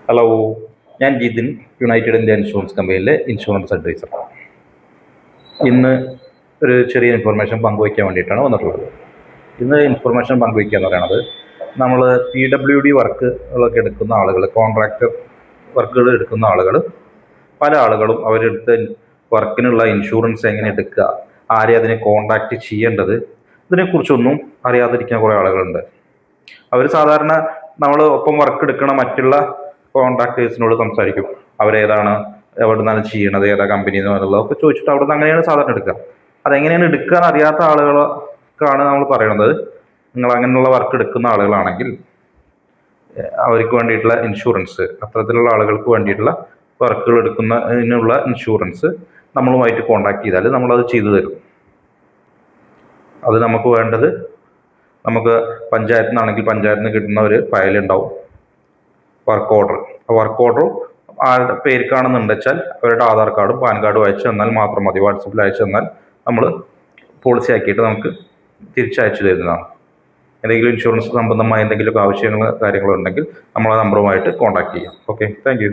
Hello, ഞാൻ Jithin, United India insurance കമ്പനിയിലെ insurance adviser. ഇന്ന് ഒരു ചെറിയ ഇൻഫർമേഷൻ പങ്കുവയ്ക്കാൻ വേണ്ടിയിട്ടാണ് വന്നിട്ടുള്ളത്. ഇന്ന് ഇൻഫർമേഷൻ പങ്കുവയ്ക്കുക എന്ന് പറയുന്നത്, നമ്മൾ PWD വർക്കുകളൊക്കെ എടുക്കുന്ന ആളുകൾ, കോൺട്രാക്ടർ വർക്കുകൾ എടുക്കുന്ന ആളുകൾ, പല ആളുകളും അവരെടുത്ത് വർക്കിനുള്ള ഇൻഷുറൻസ് എങ്ങനെ എടുക്കുക, ആരെ അതിനെ കോൺടാക്റ്റ് ചെയ്യേണ്ടത്, ഇതിനെക്കുറിച്ചൊന്നും അറിയാതിരിക്കുന്ന കുറേ ആളുകളുണ്ട്. അവർ സാധാരണ നമ്മൾ ഒപ്പം വർക്ക് എടുക്കണ മറ്റുള്ള കോൺട്രാക്ടേഴ്സിനോട് സംസാരിക്കും. അവരേതാണ്, എവിടെ നിന്നാണ് ചെയ്യണത്, ഏതാ കമ്പനി എന്നുള്ളതൊക്കെ ചോദിച്ചിട്ട് അവിടെ നിന്ന് അങ്ങനെയാണ് സാധാരണ എടുക്കുക. അതെങ്ങനെയാണ് എടുക്കാൻ അറിയാത്ത ആളുകൾക്കാണ് നമ്മൾ പറയണത്, നിങ്ങൾ അങ്ങനെയുള്ള വർക്ക് എടുക്കുന്ന ആളുകളാണെങ്കിൽ അവർക്ക് വേണ്ടിയിട്ടുള്ള ഇൻഷുറൻസ്, അത്തരത്തിലുള്ള ആളുകൾക്ക് വേണ്ടിയിട്ടുള്ള വർക്കുകൾ എടുക്കുന്നതിനുള്ള ഇൻഷുറൻസ് നമ്മളുമായിട്ട് കോൺടാക്ട് ചെയ്താൽ നമ്മളത് ചെയ്തു തരും. അത് നമുക്ക് വേണ്ടത്, നമുക്ക് പഞ്ചായത്തിൽ നിന്നാണെങ്കിൽ പഞ്ചായത്തിൽ നിന്ന് കിട്ടുന്ന ഒരു ഫയൽ ഉണ്ടാവും, വർക്ക് ഓർഡർ. ആ വർക്ക് ഓർഡർ ആരുടെ പേർക്കാണെന്നുണ്ട് വെച്ചാൽ അവരുടെ ആധാർ കാർഡും പാൻ കാർഡും അയച്ചു തന്നാൽ മാത്രം മതി. വാട്സപ്പിൽ അയച്ചു തന്നാൽ നമ്മൾ പോളിസി ആക്കിയിട്ട് നമുക്ക് തിരിച്ചയച്ചു തരുന്നതാണ്. എന്തെങ്കിലും ഇൻഷുറൻസ് സംബന്ധമായ എന്തെങ്കിലും ആവശ്യങ്ങളോ കാര്യങ്ങളോ ഉണ്ടെങ്കിൽ നമ്മൾ ആ നമ്പറുമായിട്ട് കോൺടാക്ട് ചെയ്യാം. Okay, thank you.